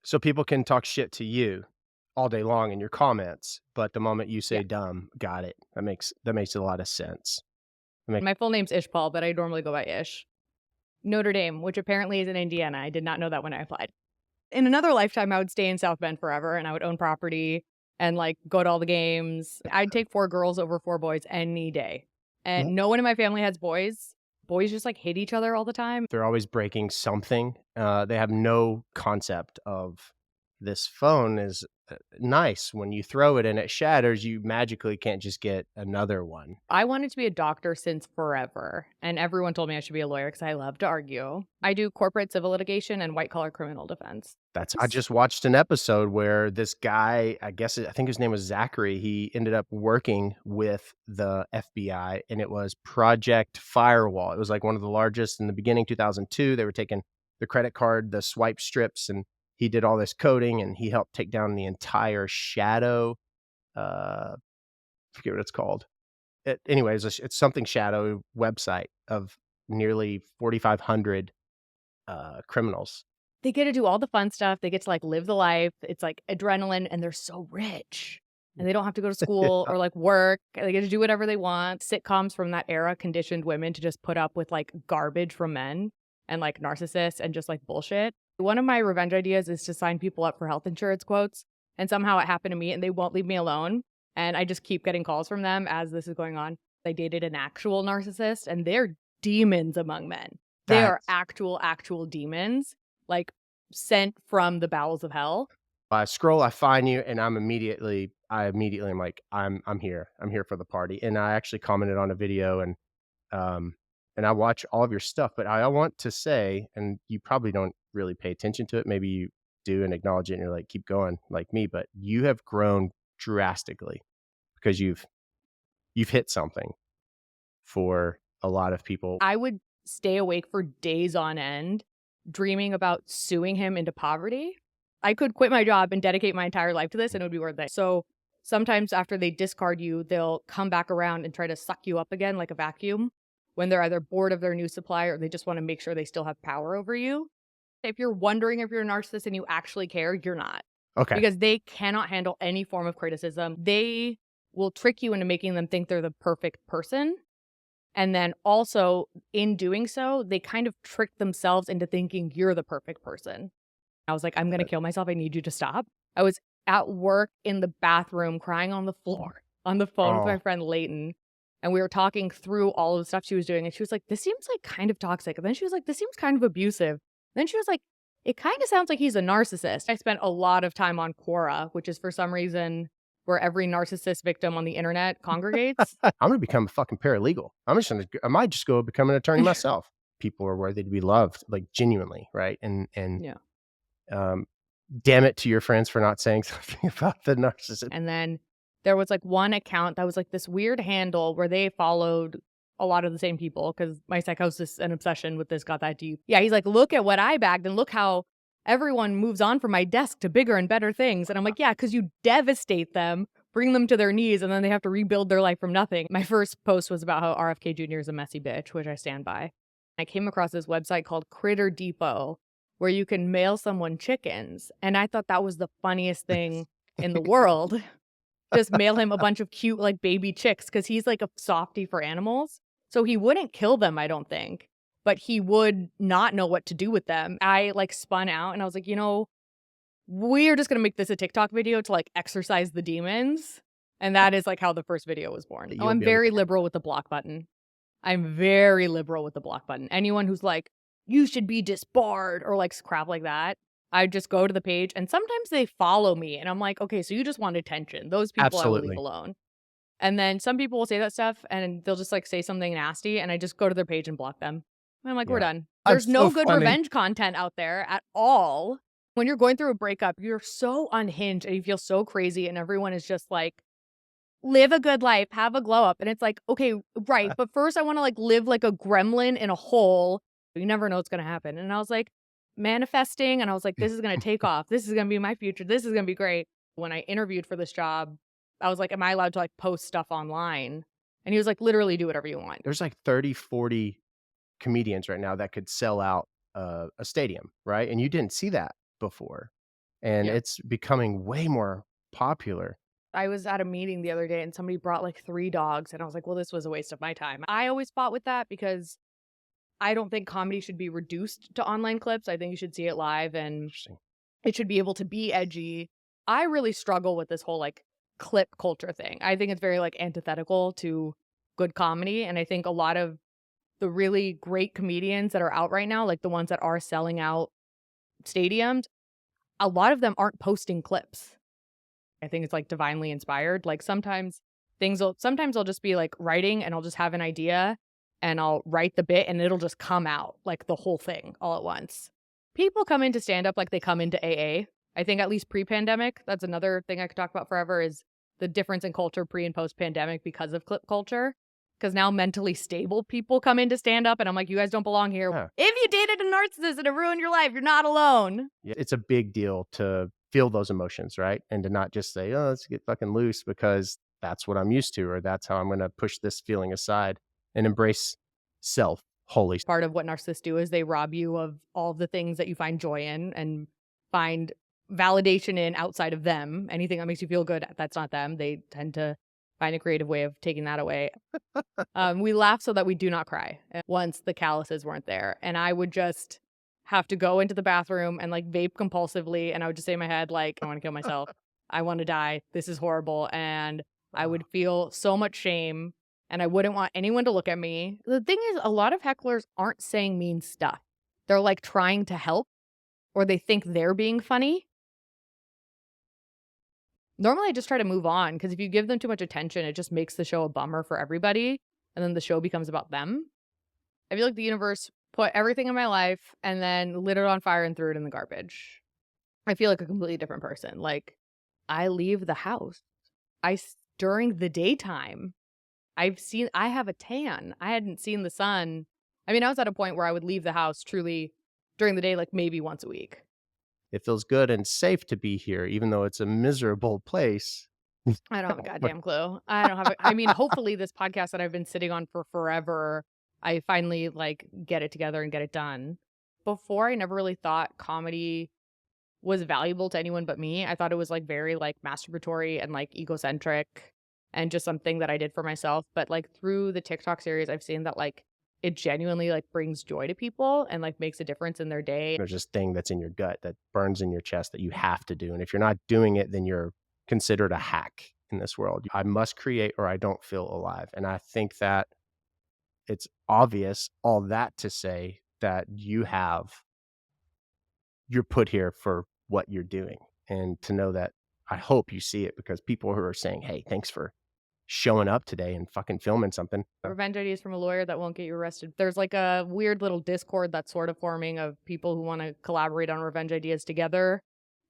So people can talk shit to you all day long in your comments, but the moment you Yeah. say dumb, got it. That makes a lot of sense. That make My full name's Ishpal, but I normally go by Ish. Notre Dame, which apparently is in Indiana. I did not know that when I applied. In another lifetime, I would stay in South Bend forever and I would own property and like go to all the games. I'd take 4 girls over 4 boys any day. mm, And no one in my family has boys. Boys just like hit each other all the time. they're always breaking something. They have no concept of this phone is nice. When you throw it and it shatters, you magically can't just get another one. I wanted to be a doctor since forever, and everyone told me I should be a lawyer because I love to argue. I do corporate civil litigation and white collar criminal defense. I just watched an episode where this guy, I think his name was Zachary, he ended up working with the FBI, and it was Project Firewall. It was like one of the largest in the beginning, 2002. They were taking the credit card, the swipe strips, and he did all this coding, and he helped take down the entire shadow, I forget what it's called. Anyways, it's something shadow website of nearly 4,500 criminals. They get to do all the fun stuff. They get to like live the life. It's like adrenaline, and they're so rich. And they don't have to go to school or like work. They get to do whatever they want. Sitcoms from that era conditioned women to just put up with like garbage from men and like narcissists and just like bullshit. One of my revenge ideas is to sign people up for health insurance quotes. And somehow it happened to me and they won't leave me alone. And I just keep getting calls from them as this is going on. They dated an actual narcissist and they're demons among men. They are That's actual demons, like sent from the bowels of hell. I scroll, I find you, and I immediately am like, I'm here. I'm here for the party. And I actually commented on a video um and I watch all of your stuff, but I want to say, and you probably don't really pay attention to it. Maybe you do and acknowledge it and you're like, keep going like me, but you have grown drastically because you've hit something for a lot of people. I would stay awake for days on end, dreaming about suing him into poverty. I could quit my job and dedicate my entire life to this and it would be worth it. So sometimes after they discard you, they'll come back around and try to suck you up again like a vacuum when they're either bored of their new supply or they just want to make sure they still have power over you. If you're wondering if you're a narcissist and you actually care, you're not. Okay. Because they cannot handle any form of criticism. They will trick you into making them think they're the perfect person. And then also, in doing so, they kind of trick themselves into thinking you're the perfect person. I was like, I'm going to kill myself. I need you to stop. I was at work in the bathroom crying on the floor on the phone with Oh, my friend Layton. And we were talking through all of the stuff she was doing. And she was like, this seems like kind of toxic. And then she was like, this seems kind of abusive. Then she was like, it kind of sounds like he's a narcissist. I spent a lot of time on Quora, which is for some reason where every narcissist victim on the internet congregates. I'm gonna become a fucking paralegal. I might just go become an attorney myself. People are worthy to be loved, like genuinely, right? And Yeah. um, damn it to your friends for not saying something about the narcissist. And then there was like one account that was like this weird handle where they followed a lot of the same people because my psychosis and obsession with this got that deep. Yeah, he's like, look at what I bagged and look how everyone moves on from my desk to bigger and better things. And I'm like, yeah, because you devastate them, bring them to their knees, and then they have to rebuild their life from nothing. My first post was about how RFK Jr. is a messy bitch, which I stand by. I came across this website called Critter Depot where you can mail someone chickens. And I thought that was the funniest thing in the world. Just mail him a bunch of cute, like, baby chicks because he's like a softie for animals. So he wouldn't kill them, I don't think, but he would not know what to do with them. I like spun out and I was like, we're just going to make this a TikTok video to like exorcise the demons. And that is like how the first video was born. Oh, You'll I'm be able very to. liberal with the block button. I'm very liberal with the block button. Anyone who's like, you should be disbarred or like crap like that, I just go to the page and sometimes they follow me and I'm like, okay, so you just want attention. Those people I will leave Absolutely. alone. And then some people will say that stuff and they'll just like say something nasty and I just go to their page and block them. And I'm like, we're Yeah. done. I'm There's no so good funny. revenge content out there at all. When you're going through a breakup, you're so unhinged and you feel so crazy and everyone is just like, live a good life, have a glow up. And it's like, okay, right. But first I want to like live like a gremlin in a hole. You never know what's going to happen. And I was like manifesting and I was like, this is going to take off. This is going to be my future. This is going to be great. When I interviewed for this job, I was like, am I allowed to like post stuff online? And he was like, literally do whatever you want. There's like 30, 40 comedians right now that could sell out a stadium, right? And you didn't see that before. and Yeah. it's becoming way more popular. I was at a meeting the other day and somebody brought like 3 dogs and I was like, "Well, this was a waste of my time." I always fought with that because I don't think comedy should be reduced to online clips. I think you should see it live and Interesting. it should be able to be edgy. I really struggle with this whole like clip culture thing. I think it's very like antithetical to good comedy. And I think a lot of the really great comedians that are out right now, like the ones that are selling out stadiums, a lot of them aren't posting clips. I think it's like divinely inspired. Like sometimes I'll just be like writing and I'll just have an idea and I'll write the bit and it'll just come out like the whole thing all at once. People come into stand up like they come into AA. I think at least pre-pandemic, that's another thing I could talk about forever is the difference in culture pre and post pandemic because of clip culture. Because now mentally stable people come into stand up and I'm like, you guys don't belong here. Yeah. If you dated a narcissist and it ruined your life, you're not alone. Yeah, it's a big deal to feel those emotions, right? And to not just say, "Oh, let's get fucking loose because that's what I'm used to," or "That's how I'm gonna push this feeling aside," and embrace self wholly. Part of what narcissists do is they rob you of all of the things that you find joy in and find validation in outside of them. Anything that makes you feel good, that's not them. They tend to find a creative way of taking that away. We laugh so that we do not cry once the calluses weren't there. And I would just have to go into the bathroom and like vape compulsively. And I would just say in my head, like, I want to kill myself. I want to die. This is horrible. And I would feel so much shame and I wouldn't want anyone to look at me. The thing is, a lot of hecklers aren't saying mean stuff. They're like trying to help or they think they're being funny. Normally, I just try to move on because if you give them too much attention, it just makes the show a bummer for everybody. And then the show becomes about them. I feel like the universe put everything in my life and then lit it on fire and threw it in the garbage. I feel like a completely different person. Like, I leave the house. During the daytime, I have a tan. I hadn't seen the sun. I mean, I was at a point where I would leave the house truly during the day, like maybe once a week. It feels good and safe to be here, even though it's a miserable place. I don't have a But goddamn clue. I don't have I mean, hopefully this podcast that I've been sitting on for forever, I finally like get it together and get it done. Before I never really thought comedy was valuable to anyone but me. I thought it was like very like masturbatory and like egocentric and just something that I did for myself. But like through the TikTok series, I've seen that like it genuinely like brings joy to people and like makes a difference in their day. there's this thing that's in your gut that burns in your chest that you have to do, and if you're not doing it, then you're considered a hack in this world. I must create or I don't feel alive, and I think that it's obvious, all that to say that you're put here for what you're doing, and to know that I hope you see it because people who are saying, "Hey, thanks for showing up today and fucking filming something." Revenge ideas from a lawyer that won't get you arrested. There's like a weird little Discord that's sort of forming of people who want to collaborate on revenge ideas together.